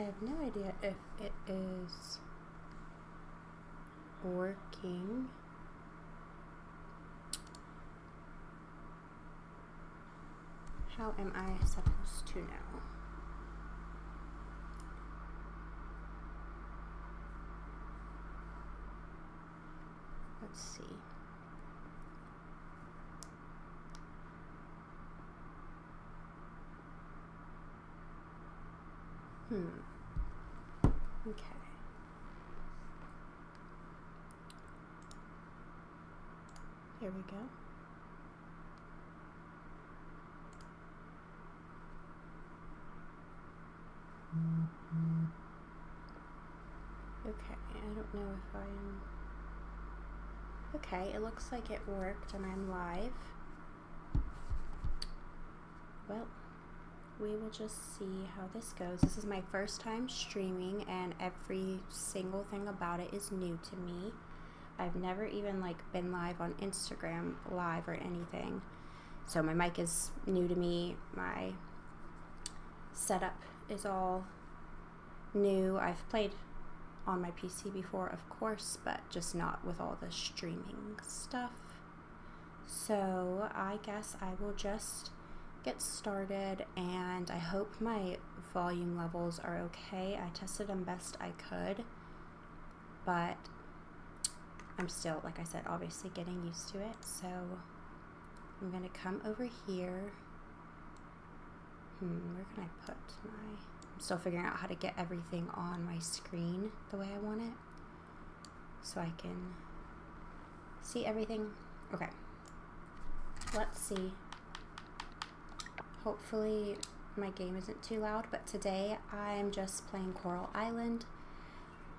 I have no idea if it is working. How am I supposed to know? Let's see. Okay. Here we go. Okay, I don't know if I am... Okay, it looks like it worked and I'm live. Well, we will just see how this goes. This is my first time streaming and every single thing about it is new to me. I've never even been live on Instagram live or anything. So my mic is new to me. My setup is all new. I've played on my PC before, of course, but just not with all the streaming stuff. So I guess I will just get started, and I hope my volume levels are okay. I tested them best I could, but I'm still, like I said, obviously getting used to it. So I'm gonna come over here. Where can I put my... I'm still figuring out how to get everything on my screen the way I want it so I can see everything. Okay, let's see. Hopefully my game isn't too loud, but today I'm just playing Coral Island,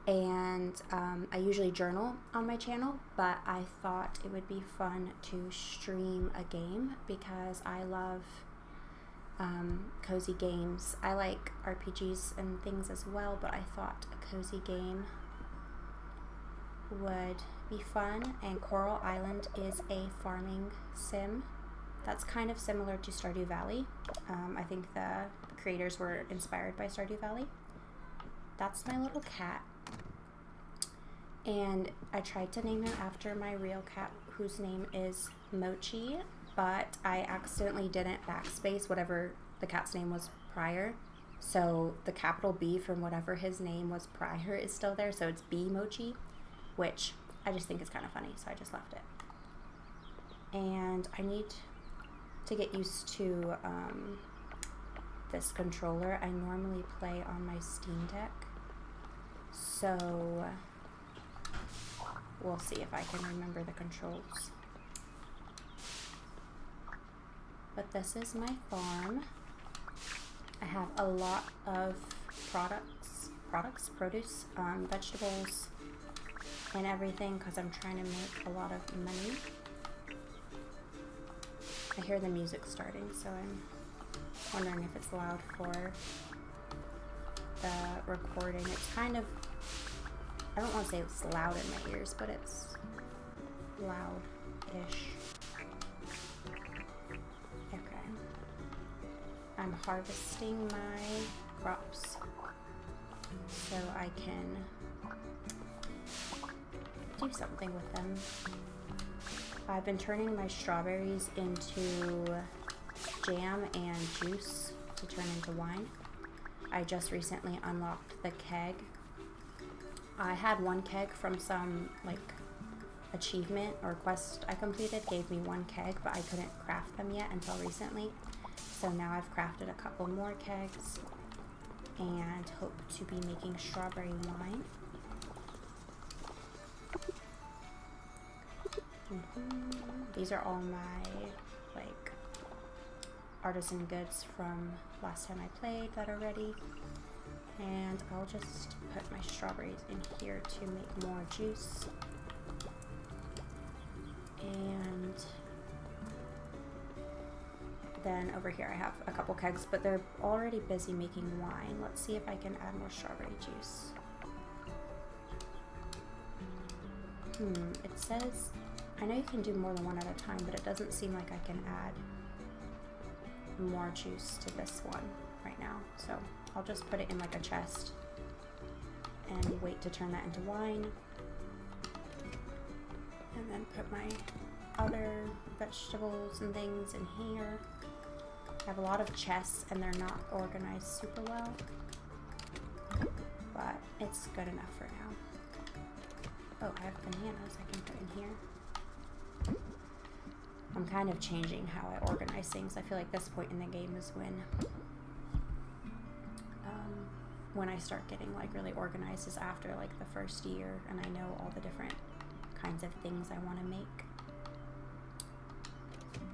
and I usually journal on my channel, but I thought it would be fun to stream a game because I love cozy games. I like RPGs and things as well, but I thought a cozy game would be fun, and Coral Island is a farming sim that's kind of similar to Stardew Valley. I think the creators were inspired by Stardew Valley. That's my little cat. And I tried to name him after my real cat, whose name is Mochi, but I accidentally didn't backspace whatever the cat's name was prior. So the capital B from whatever his name was prior is still there, so it's B Mochi, which I just think is kind of funny, so I just left it. And I need to get used to this controller. I normally play on my Steam Deck, so we'll see if I can remember the controls. But this is my farm. I have a lot of produce, vegetables, and everything because I'm trying to make a lot of money. I hear the music starting, so I'm wondering if it's loud for the recording. It's kind of, I don't want to say it's loud in my ears, but it's loud-ish. Okay. I'm harvesting my crops so I can do something with them. I've been turning my strawberries into jam and juice to turn into wine. I just recently unlocked the keg. I had one keg from some achievement or quest I completed, gave me one keg, but I couldn't craft them yet until recently. So now I've crafted a couple more kegs and hope to be making strawberry wine. These are all my artisan goods from last time I played that are ready, and I'll just put my strawberries in here to make more juice. And then over here I have a couple kegs, but they're already busy making wine. Let's see if I can add more strawberry juice. It says, I know you can do more than one at a time, but it doesn't seem like I can add more juice to this one right now. So I'll just put it in like a chest and wait to turn that into wine. And then put my other vegetables and things in here. I have a lot of chests and they're not organized super well, but it's good enough for now. Oh, I have bananas I can put in here. I'm kind of changing how I organize things. I feel like this point in the game is when I start getting like really organized, is after like the first year and I know all the different kinds of things I want to make.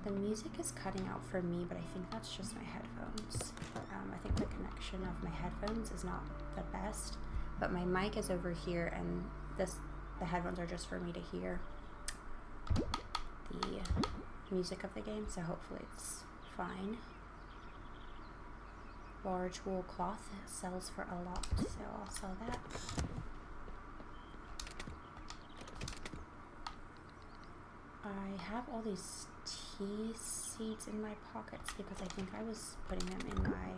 The music is cutting out for me, but I think that's just my headphones. I think the connection of my headphones is not the best, but my mic is over here and the headphones are just for me to hear the music of the game, so hopefully it's fine. Large wool cloth sells for a lot, so I'll sell that. I have all these tea seeds in my pockets because I think I was putting them in my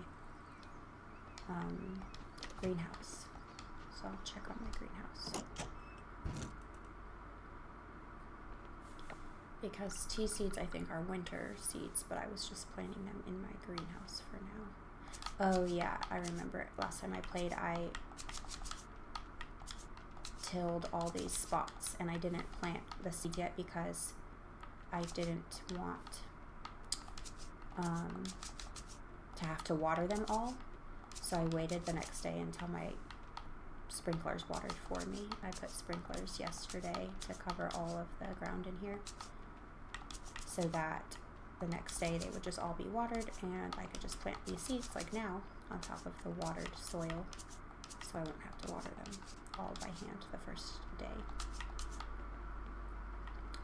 greenhouse. So I'll check on my greenhouse. Because tea seeds I think are winter seeds, but I was just planting them in my greenhouse for now. Oh yeah, I remember last time I played I tilled all these spots and I didn't plant the seed yet because I didn't want to have to water them all. So I waited the next day until my sprinklers watered for me. I put sprinklers yesterday to cover all of the ground in here so that the next day they would just all be watered and I could just plant these seeds like now on top of the watered soil, so I won't have to water them all by hand the first day.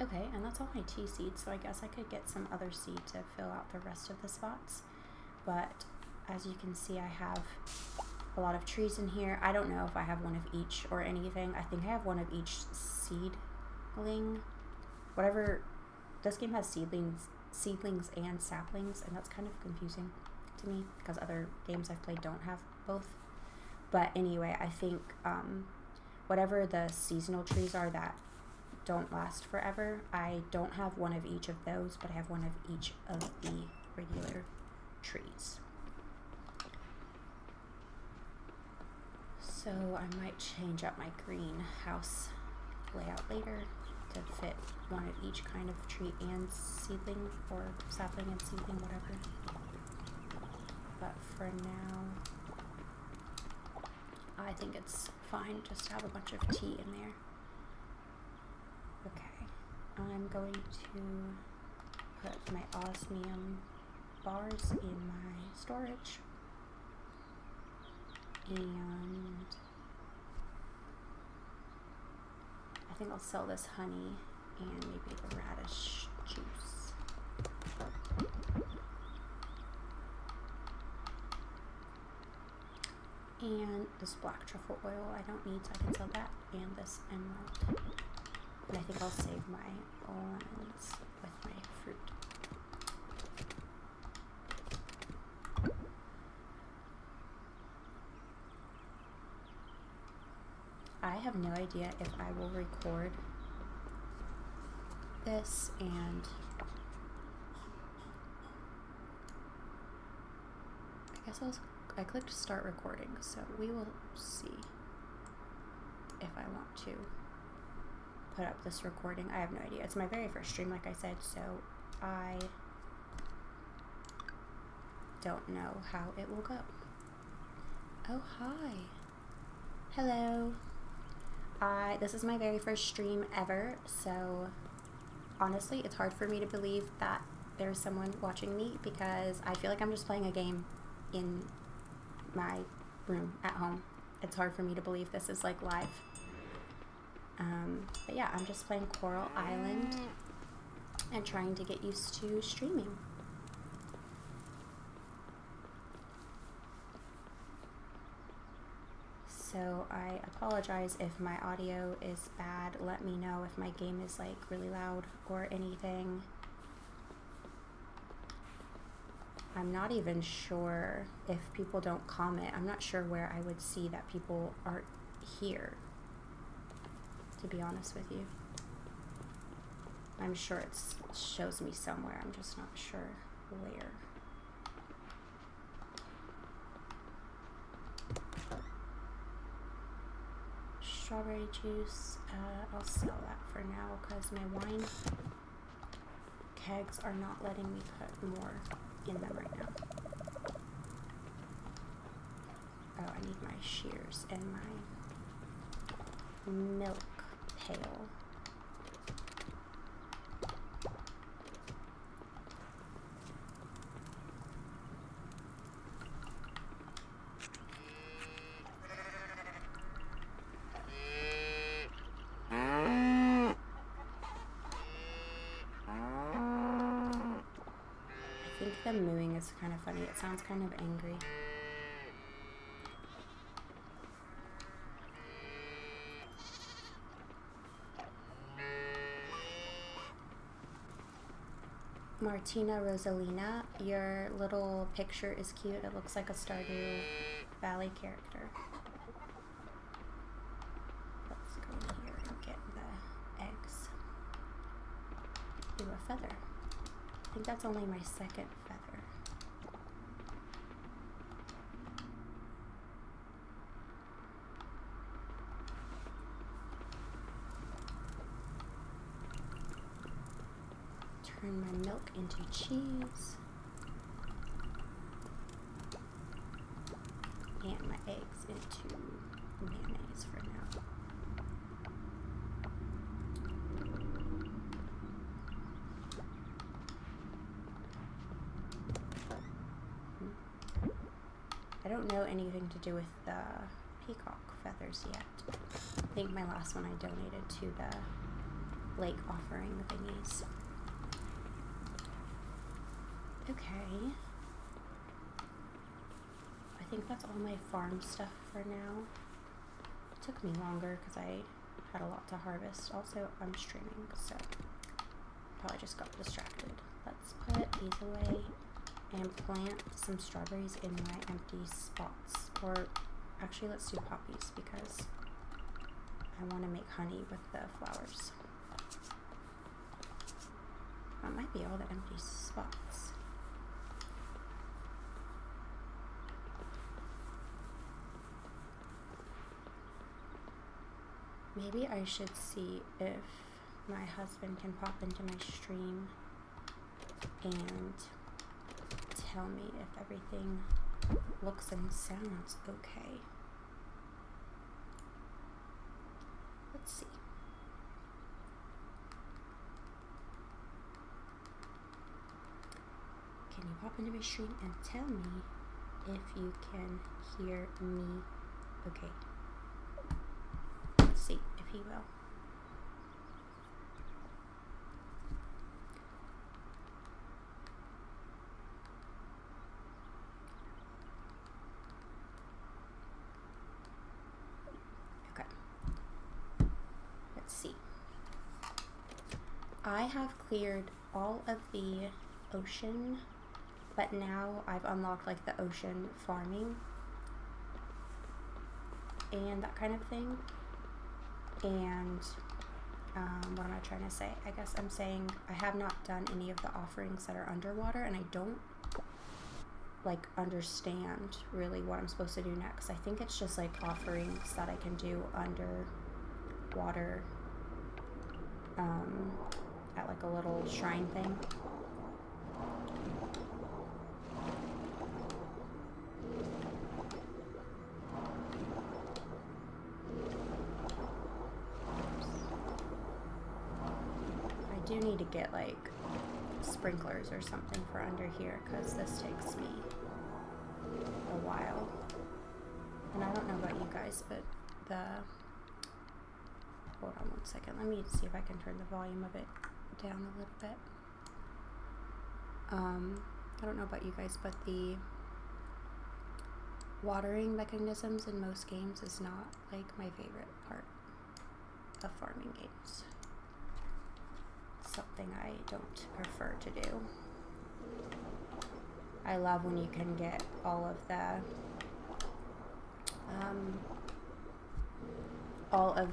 Okay, and that's all my tea seeds, so I guess I could get some other seed to fill out the rest of the spots. But as you can see, I have a lot of trees in here. I don't know if I have one of each or anything. I think I have one of each seedling. Whatever, this game has seedlings and saplings, and that's kind of confusing to me because other games I've played don't have both. But anyway, I think whatever the seasonal trees are that don't last forever, I don't have one of each of those, but I have one of each of the regular trees. So I might change up my greenhouse layout later to fit one of each kind of tree and seedling, or sapling and seedling, whatever. But for now, I think it's fine just to have a bunch of tea in there. Okay, I'm going to put my osmium bars in my storage, and I think I'll sell this honey and maybe the radish juice. And this black truffle oil I don't need, so I can sell that, and this emerald. And I think I'll save my lemons with my fruit. I have no idea if I will record this, and I guess I clicked start recording, so we will see if I want to put up this recording. I have no idea. It's my very first stream, like I said, so I don't know how it will go. Oh, hi. Hello. This is my very first stream ever, so honestly, it's hard for me to believe that there's someone watching me because I feel like I'm just playing a game in my room at home. It's hard for me to believe this is like live. But yeah, I'm just playing Coral Island and trying to get used to streaming. So I apologize if my audio is bad. Let me know if my game is like really loud or anything. I'm not even sure if people don't comment. I'm not sure where I would see that people aren't here, to be honest with you. I'm sure it shows me somewhere. I'm just not sure where. Strawberry juice, I'll sell that for now because my wine kegs are not letting me put more in them right now. Oh, I need my shears and my milk pail. I think the mooing is kind of funny. It sounds kind of angry. Martina Rosalina, your little picture is cute. It looks like a Stardew Valley character. Let's go here and get the eggs. Ooh, a feather. I think that's only my second feather. Turn my milk into cheese. And my eggs into mayonnaise for now. I don't know anything to do with the peacock feathers yet. I think my last one I donated to the lake offering thingies. Okay. I think that's all my farm stuff for now. It took me longer because I had a lot to harvest. Also, I'm streaming, so probably just got distracted. Let's put these away and plant some strawberries in my empty spots. Or actually, let's do poppies because I want to make honey with the flowers. That might be all the empty spots. Maybe I should see if my husband can pop into my stream and tell me if everything looks and sounds okay. Let's see. Can you pop into my stream and tell me if you can hear me okay? Let's see if he will. Okay. Let's see. I have cleared all of the ocean, but now I've unlocked like the ocean farming and that kind of thing. And what am I trying to say? I guess I'm saying I have not done any of the offerings that are underwater, and I don't like understand really what I'm supposed to do next. I think it's just like offerings that I can do underwater at like a little shrine thing. I do need to get like sprinklers or something for under here because this takes me a while. And I don't know about you guys, but hold on one second. Let me see if I can turn the volume of it down a little bit. I don't know about you guys, but the watering mechanisms in most games is not like my favorite part of farming games. Something I don't prefer to do. I love when you can get all of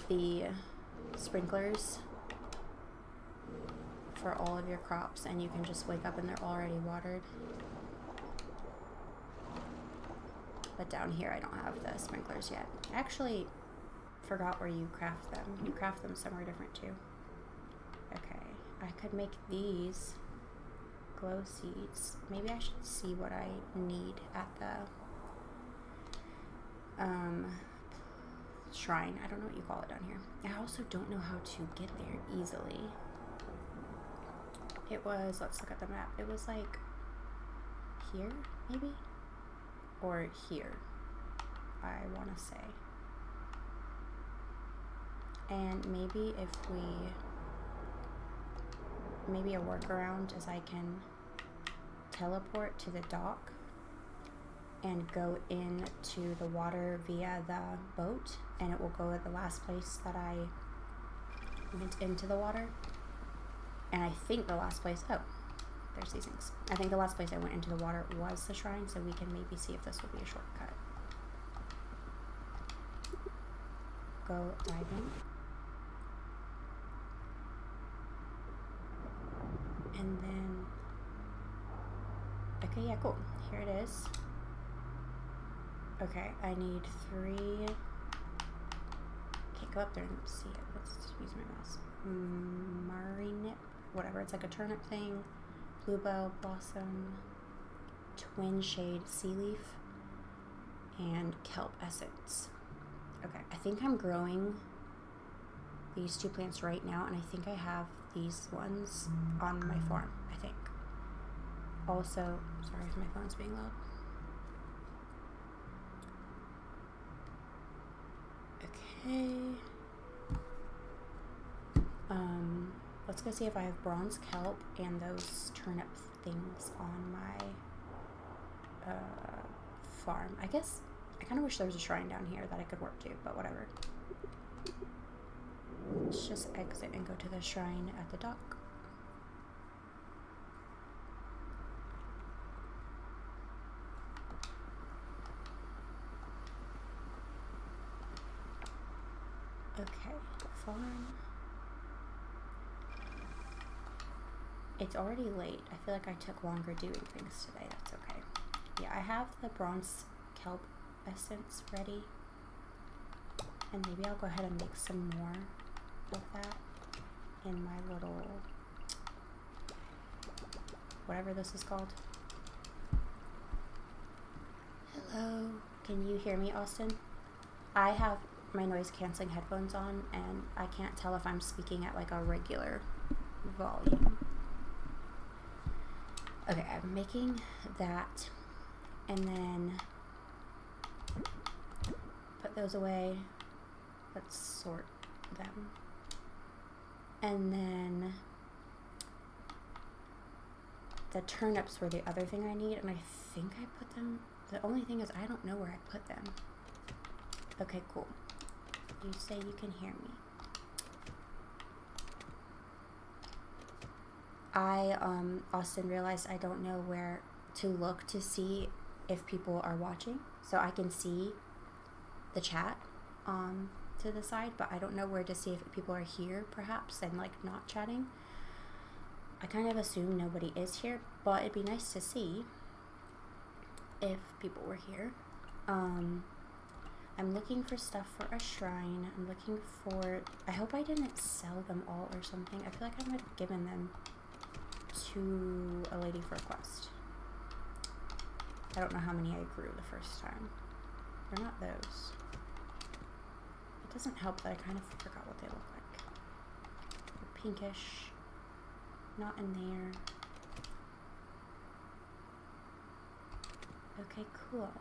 the sprinklers for all of your crops, and you can just wake up and they're already watered. But down here I don't have the sprinklers yet. I actually forgot where you craft them. You craft them somewhere different too. Okay, I could make these glow seeds. Maybe I should see what I need at the shrine. I don't know what you call it down here. I also don't know how to get there easily. It was, let's look at the map. It was like here, maybe? Or here, I want to say. And maybe if maybe a workaround is I can teleport to the dock and go into the water via the boat, and it will go at the last place that I went into the water. And I think the last place, oh, there's these things. I think the last place I went into the water was the shrine, so we can maybe see if this will be a shortcut. Go diving. And then, okay, yeah, cool. Here it is. Okay, I need 3. Can't go up there and see it. Let's use my mouse. Marinip, whatever. It's like a turnip thing. Bluebell blossom, twin shade sea leaf, and kelp essence. Okay, I think I'm growing these 2 plants right now, and I think I have these ones on my farm, I think. Also, sorry if my phone's being loud. Okay. Let's go see if I have bronze kelp and those turnip things on my farm. I guess I kind of wish there was a shrine down here that I could work to, but whatever. Let's just exit and go to the shrine at the dock. Okay, farm. It's already late. I feel like I took longer doing things today. That's okay. Yeah, I have the bronze kelp essence ready. And maybe I'll go ahead and make some more with that in my little, whatever this is called. Hello. Can you hear me, Austin? I have my noise canceling headphones on, and I can't tell if I'm speaking at like a regular volume. Okay, I'm making that, and then put those away. Let's sort them. And then the turnips were the other thing I need, and I think I put them, the only thing is I don't know where I put them. Okay, cool. You say you can hear me. Austin realized I don't know where to look to see if people are watching. So I can see the chat to the side, but I don't know where to see if people are here perhaps and like not chatting. I kind of assume nobody is here, but it'd be nice to see if people were here. I'm looking for stuff for a shrine. I'm looking for, I hope I didn't sell them all or something. I feel like I might have given them to a lady for a quest. I don't know how many I grew the first time. They're not those. It doesn't help that I kind of forgot what they look like. They're pinkish. Not in there. Okay, cool.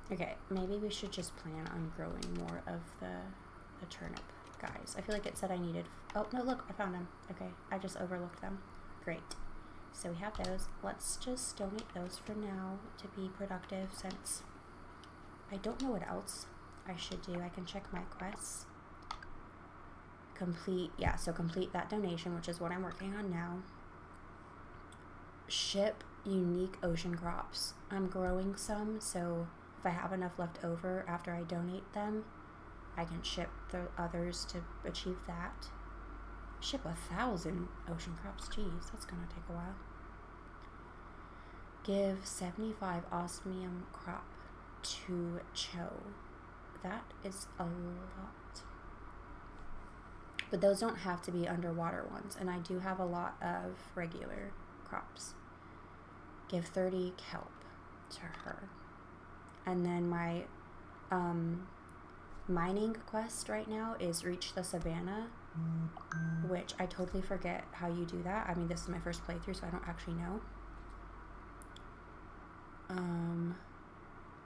Okay, maybe we should just plan on growing more of the turnip guys. I feel like it said I needed, oh no, look, I found them. Okay, I just overlooked them. Great. So we have those. Let's just donate those for now to be productive, since I don't know what else I should do, I can check my quests. Complete that donation, which is what I'm working on now. Ship unique ocean crops. I'm growing some, so if I have enough left over after I donate them, I can ship the others to achieve that. Ship 1,000 ocean crops. Jeez, that's gonna take a while. Give 75 osmium crop to Cho. That is a lot. But those don't have to be underwater ones, and I do have a lot of regular crops. Give 30 kelp to her. And then my mining quest right now is reach the savannah, which I totally forget how you do that. I mean, this is my first playthrough, so I don't actually know.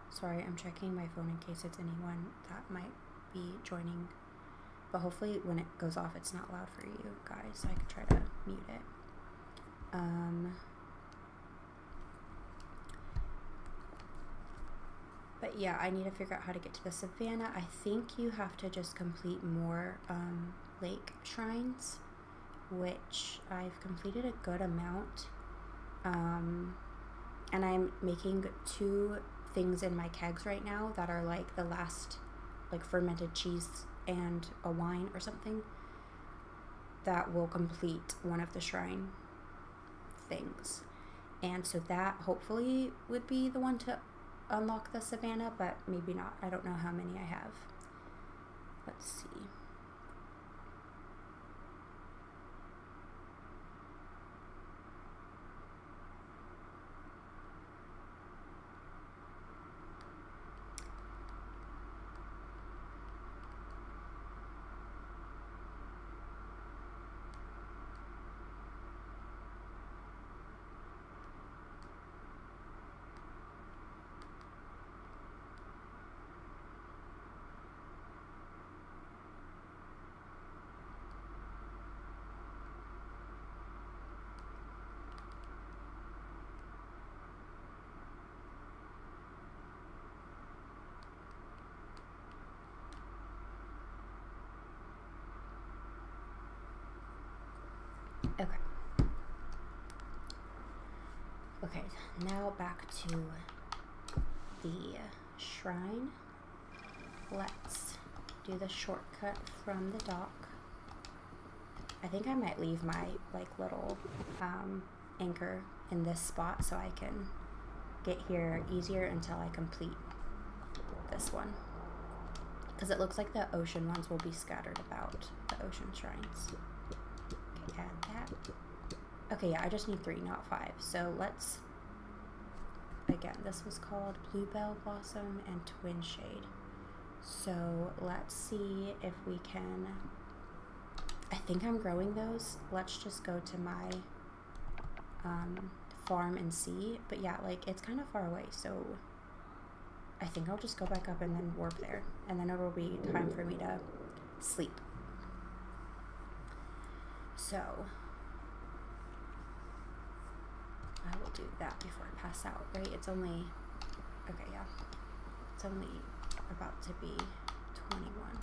Sorry, I'm checking my phone in case it's anyone that might be joining. But hopefully when it goes off, it's not loud for you guys, so I can try to mute it. But yeah, I need to figure out how to get to the savannah. I think you have to just complete more lake shrines, which I've completed a good amount. And I'm making 2 things in my kegs right now that are like the last, like fermented cheese and a wine or something that will complete one of the shrine things. And so that hopefully would be the one to unlock the savannah, but maybe not. I don't know how many I have. Let's see. Okay, now back to the shrine. Let's do the shortcut from the dock. I think I might leave my like little anchor in this spot so I can get here easier until I complete this one. Because it looks like the ocean ones will be scattered about the ocean shrines. Okay, add that. Okay, yeah, I just need 3, not 5. So let's, again, this was called Bluebell Blossom and Twin Shade. So let's see if we can, I think I'm growing those. Let's just go to my farm and see. But yeah, like it's kind of far away, so I think I'll just go back up and then warp there. And then it'll be time for me to sleep. So I will do that before I pass out, right? It's only, okay, yeah. It's only about to be 21.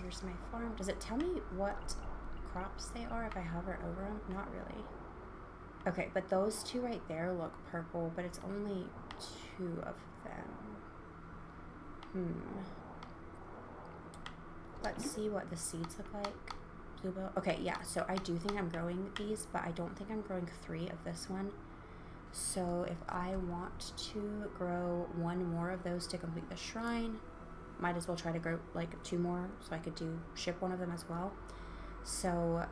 Here's my farm. Does it tell me what crops they are if I hover over them? Not really. Okay, but those 2 right there look purple, but it's only 2 of them. Let's see what the seeds look like. Bluebell. Okay, yeah, so I do think I'm growing these, but I don't think I'm growing 3 of this one. So if I want to grow 1 more of those to complete the shrine, might as well try to grow like 2 more so I could ship 1 of them as well. So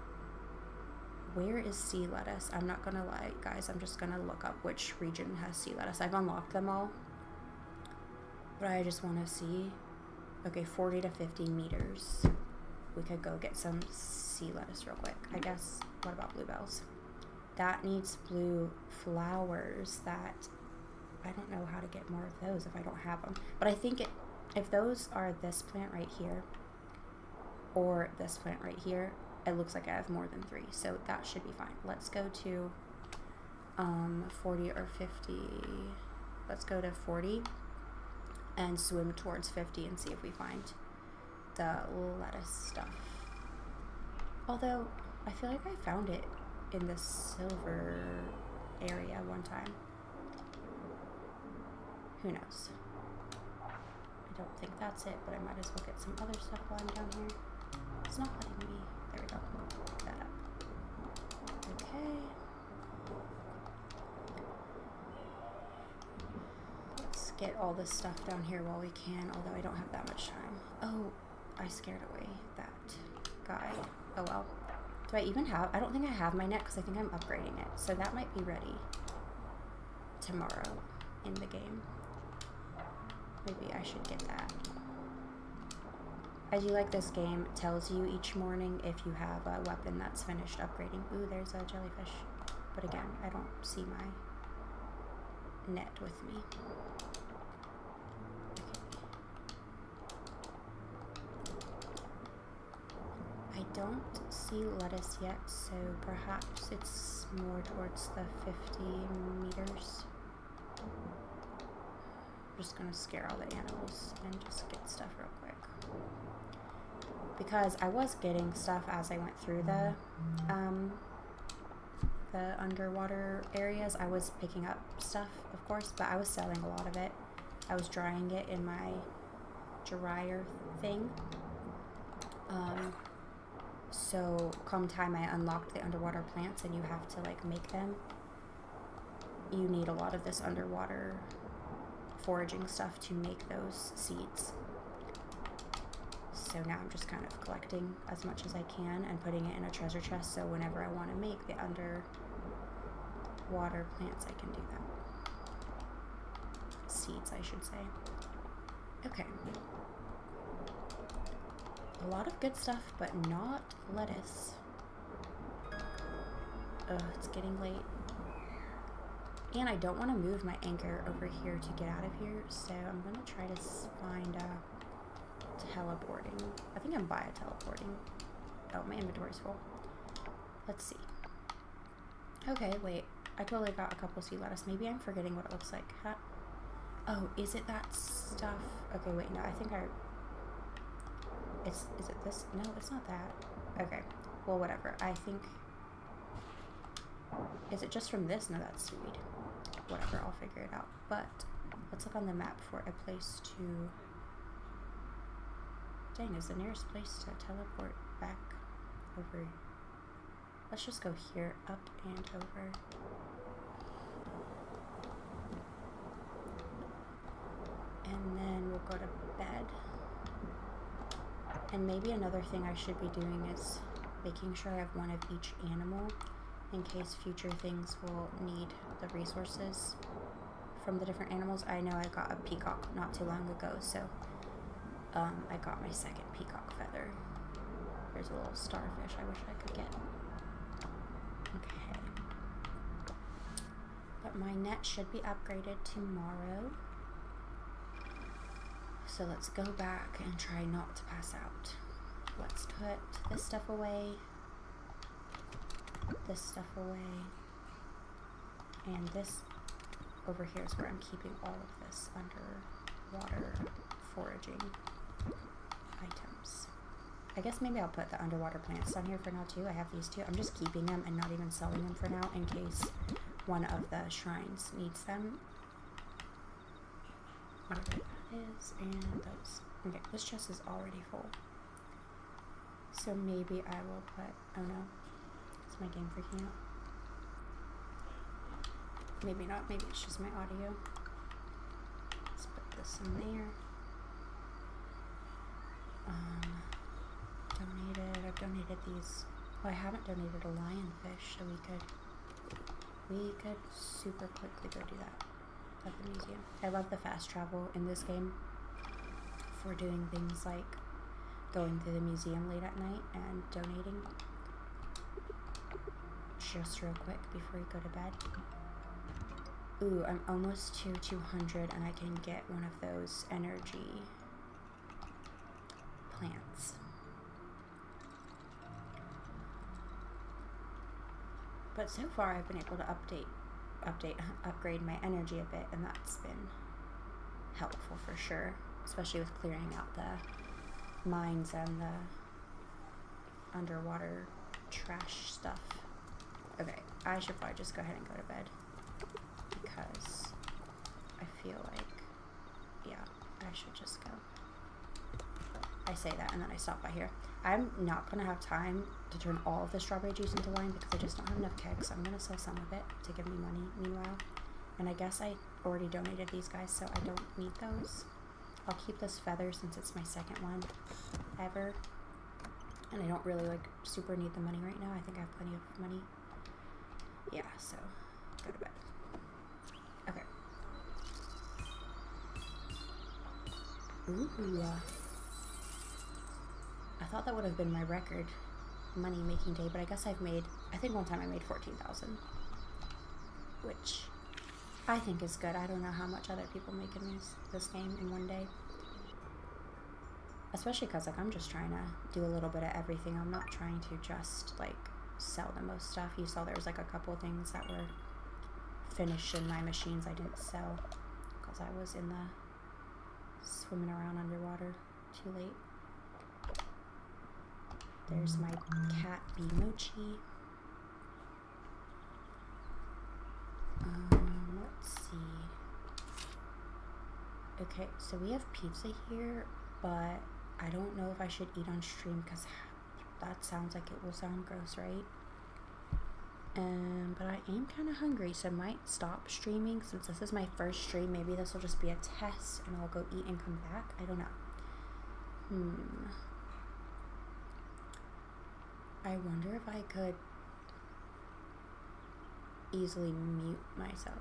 where is sea lettuce? I'm not gonna lie, guys, I'm just gonna look up which region has sea lettuce. I've unlocked them all, but I just want to see. Okay, 40 to 50 meters. We could go get some sea lettuce real quick. I guess, what about bluebells? That needs blue flowers. That, I don't know how to get more of those if I don't have them. But I think if those are this plant right here, or this plant right here, it looks like I have more than 3. So that should be fine. Let's go to 40 or 50. Let's go to 40 and swim towards 50 and see if we find the lettuce stuff. Although, I feel like I found it in the silver area one time. Who knows? I don't think that's it, but I might as well get some other stuff while I'm down here. It's not letting me. There we go. Pick that up. Okay. Let's get all this stuff down here while we can, although I don't have that much time. Oh, I scared away that guy. Oh well. Do I even have, I don't think I have my net because I think I'm upgrading it. So that might be ready tomorrow in the game. Maybe I should get that. I do like this game. It tells you each morning if you have a weapon that's finished upgrading. Ooh, there's a jellyfish. But again, I don't see my net with me. I don't see lettuce yet, so perhaps it's more towards the 50 meters. I'm just gonna scare all the animals and just get stuff real quick. Because I was getting stuff as I went through the underwater areas. I was picking up stuff, of course, but I was selling a lot of it. I was drying it in my dryer thing. So come time I unlocked the underwater plants and you have to like make them, you need a lot of this underwater foraging stuff to make those seeds. So now I'm just kind of collecting as much as I can and putting it in a treasure chest, so whenever I want to make the underwater plants, I can do that. Seeds, I should say. Okay. A lot of good stuff, but not lettuce. Ugh, it's getting late. And I don't want to move my anchor over here to get out of here, so I'm going to try to find teleporting. I think I'm by a teleporting. Oh, my inventory's full. Let's see. Okay, wait. I totally got a couple sea lettuce. Maybe I'm forgetting what it looks like. Huh? Oh, is it that stuff? Okay, wait, no, I think I... is it this? No, it's not that. Okay, well, whatever. I think... Is it just from this? No, that's seaweed. Whatever, I'll figure it out. But let's look on the map for a place to... Dang, is the nearest place to teleport back over? Let's just go here, up and over. And then we'll go to bed. And maybe another thing I should be doing is making sure I have one of each animal in case future things will need the resources from the different animals. I know I got a peacock not too long ago, so I got my second peacock feather. There's a little starfish I wish I could get. Okay. But my net should be upgraded tomorrow. So let's go back and try not to pass out. Let's put this stuff away. This stuff away. And this over here is where I'm keeping all of this underwater foraging items. I guess maybe I'll put the underwater plants down here for now too. I have these two. I'm just keeping them and not even selling them for now in case one of the shrines needs them. Whatever that is, and those. Okay, this chest is already full. So maybe I will put, oh no, is my game freaking out? Maybe not, maybe it's just my audio. Let's put this in there. I've donated these. Oh, I haven't donated a lionfish, so we could super quickly go do that at the museum. I love the fast travel in this game for doing things like going through the museum late at night and donating just real quick before you go to bed. Ooh, I'm almost to 200 and I can get one of those energy plants. But so far I've been able to update upgrade my energy a bit, and that's been helpful for sure, especially with clearing out the mines and the underwater trash stuff. Okay, I should probably just go ahead and go to bed because I feel like, yeah, I should just go. I say that and then I stop by here. I'm not going to have time to turn all of the strawberry juice into wine because I just don't have enough kegs. I'm going to sell some of it to give me money meanwhile. And I guess I already donated these guys, so I don't need those. I'll keep this feather since it's my second one ever. And I don't really like super need the money right now. I think I have plenty of money. Yeah, so go to bed. Okay. Ooh. I thought that would have been my record money making day, but I guess I've made, I think one time I made 14,000, which I think is good. I don't know how much other people make in this game in one day. Especially because like I'm just trying to do a little bit of everything. I'm not trying to just like sell the most stuff. You saw there was like a couple of things that were finished in my machines I didn't sell because I was in the swimming around underwater too late. There's my cat Bee Mochi. Let's see. Okay, so we have pizza here, but I don't know if I should eat on stream because that sounds like it will sound gross, right? But I am kind of hungry, so I might stop streaming since this is my first stream. Maybe this will just be a test and I'll go eat and come back. I don't know. I wonder if I could easily mute myself.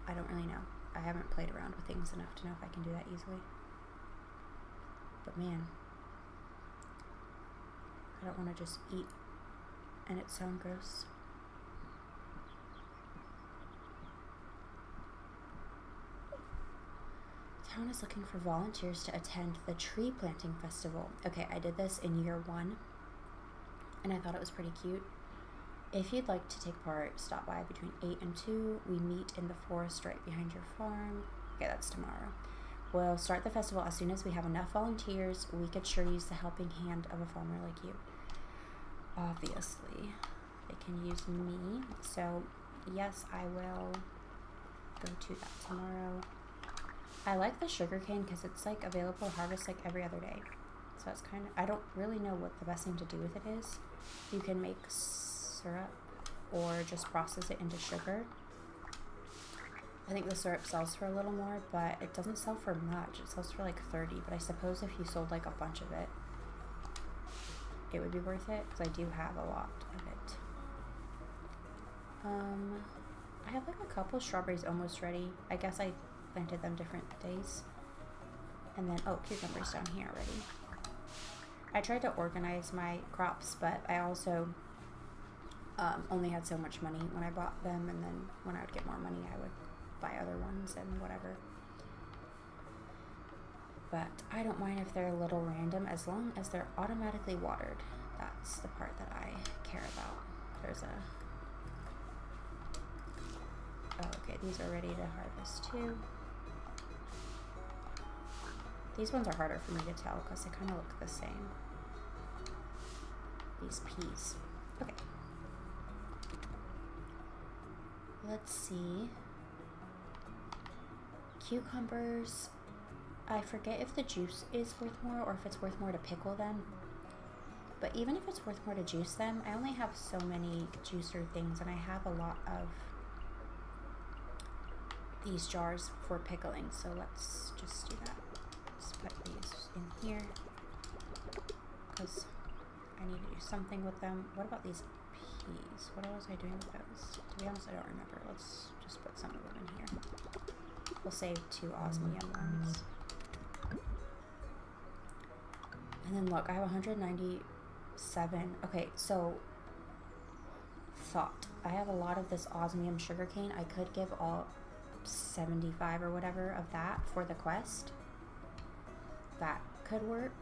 I don't really know. I haven't played around with things enough to know if I can do that easily. But man, I don't want to just eat and it sound gross. Town is looking for volunteers to attend the tree planting festival. Okay, I did this in year 1 and I thought it was pretty cute. If you'd like to take part, stop by between 8 and 2. We meet in the forest right behind your farm. Okay, that's tomorrow. We'll start the festival as soon as we have enough volunteers. We could sure use the helping hand of a farmer like you. Obviously, they can use me. So, yes, I will go to that tomorrow. I like the sugarcane because it's like available to harvest like every other day. So it's kind of, I don't really know what the best thing to do with it is. You can make syrup or just process it into sugar. I think the syrup sells for a little more, but it doesn't sell for much. It sells for like 30, but I suppose if you sold like a bunch of it, it would be worth it because I do have a lot of it. I have like a couple strawberries almost ready. I guess I planted them different days. And then, oh, cucumbers down here already. I tried to organize my crops, but I also only had so much money when I bought them, and then when I would get more money, I would buy other ones and whatever. But I don't mind if they're a little random as long as they're automatically watered. That's the part that I care about. There's a... Oh, okay, these are ready to harvest too. These ones are harder for me to tell because they kind of look the same. These peas. Okay. Let's see. Cucumbers. I forget if the juice is worth more or if it's worth more to pickle them. But even if it's worth more to juice them, I only have so many juicer things and I have a lot of these jars for pickling. So let's just do that. Let's put these in here because I need to do something with them. What about these peas? What was I doing with those? To be honest, I don't remember. Let's just put some of them in here. We'll save 2 osmium ones. And then look, I have 197. Okay, so thought. I have a lot of this osmium sugarcane. I could give all 75 or whatever of that for the quest. That could work.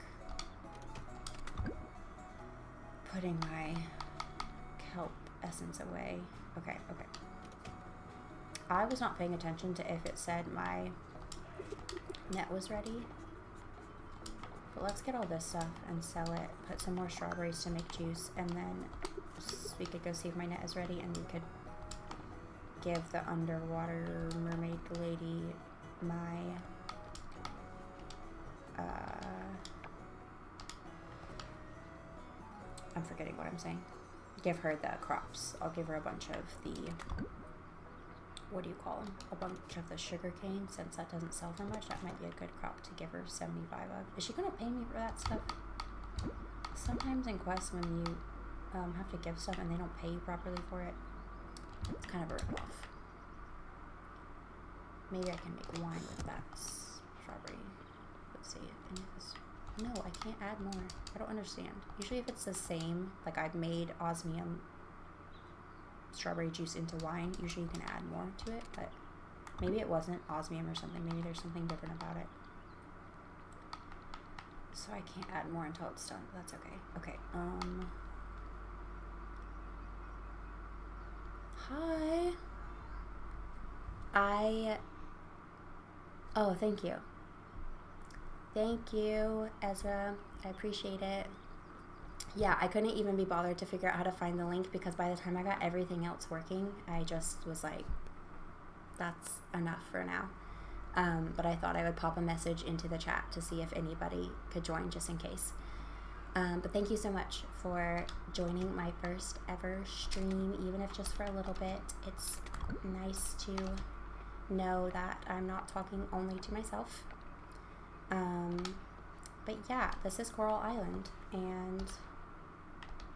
Putting my kelp essence away. Okay. I was not paying attention to if it said my net was ready. But let's get all this stuff and sell it. Put some more strawberries to make juice, and then we could go see if my net is ready, and we could give the underwater mermaid lady my I'm forgetting what I'm saying. Give her the crops. I'll give her a bunch of the, what do you call them? A bunch of the sugar cane, since that doesn't sell for much. That might be a good crop to give her 75 of. Is she gonna pay me for that stuff? Sometimes in quests when you have to give stuff and they don't pay you properly for it, it's kind of a rip-off. Maybe I can make wine with that strawberry. Let's see. Any of this? No, I can't add more. I don't understand. Usually if it's the same, like I've made osmium strawberry juice into wine, usually you can add more to it, but maybe it wasn't osmium or something. Maybe there's something different about it. So I can't add more until it's done, but that's okay. Okay, hi. Oh, thank you. Thank you, Ezra. I appreciate it. Yeah, I couldn't even be bothered to figure out how to find the link because by the time I got everything else working, I just was like, that's enough for now. But I thought I would pop a message into the chat to see if anybody could join just in case. But thank you so much for joining my first ever stream, even if just for a little bit. It's nice to know that I'm not talking only to myself. But yeah, this is Coral Island, and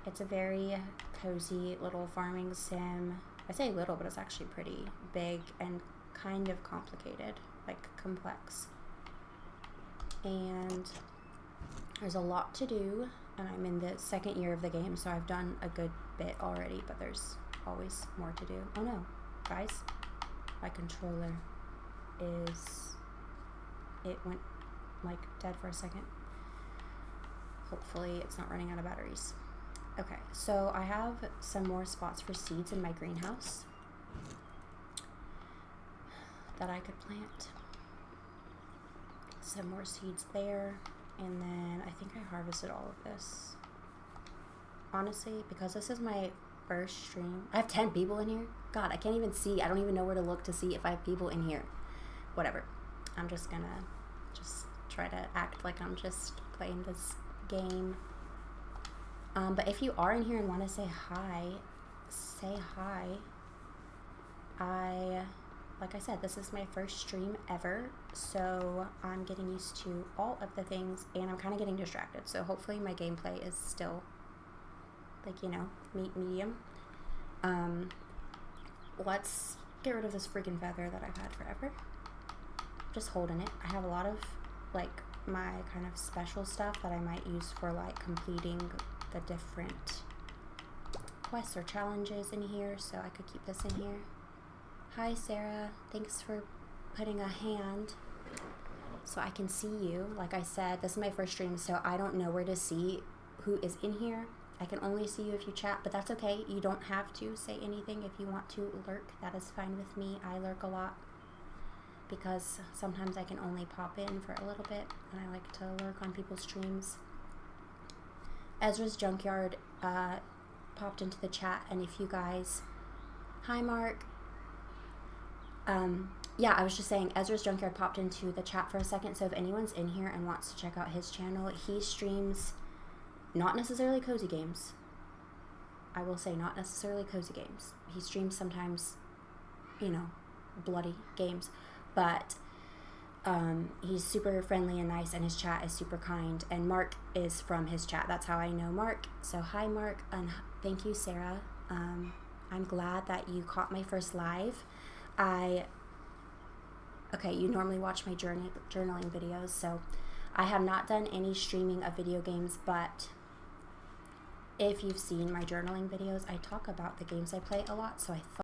it's a very cozy little farming sim. I say little, but it's actually pretty big and kind of complicated, like complex. And there's a lot to do, and I'm in the second year of the game, so I've done a good bit already, but there's always more to do. Oh no, guys, my controller it went like dead for a second. Hopefully it's not running out of batteries. Okay, so I have some more spots for seeds in my greenhouse that I could plant. Some more seeds there, and then I think I harvested all of this. Honestly, because this is my first stream, I have 10 people in here. God, I can't even see. I don't even know where to look to see if I have people in here. Whatever. I'm just gonna try to act like I'm just playing this game. But if you are in here and want to say hi, say hi. Like I said, this is my first stream ever, so I'm getting used to all of the things, and I'm kind of getting distracted, so hopefully my gameplay is still, like, you know, medium. Let's get rid of this freaking feather that I've had forever. Just holding it. I have a lot of, like, my kind of special stuff that I might use for, like, completing the different quests or challenges in here, so I could keep this in here. Hi, Sarah. Thanks for putting a hand so I can see you. Like I said, this is my first stream, so I don't know where to see who is in here. I can only see you if you chat, but that's okay. You don't have to say anything if you want to lurk. That is fine with me. I lurk a lot because sometimes I can only pop in for a little bit, and I like to lurk on people's streams. Ezra's Junkyard popped into the chat, and if you guys... Hi, Mark. Yeah, I was just saying, Ezra's Junkyard popped into the chat for a second, so if anyone's in here and wants to check out his channel, he streams not necessarily cozy games. I will say not necessarily cozy games. He streams sometimes, you know, bloody games, but he's super friendly and nice, and his chat is super kind, and Mark is from his chat. That's how I know Mark. So hi, Mark, and thank you, Sarah. I'm glad that you caught my first live. Okay, you normally watch my journaling videos, so I have not done any streaming of video games, but if you've seen my journaling videos, I talk about the games I play a lot, so I thought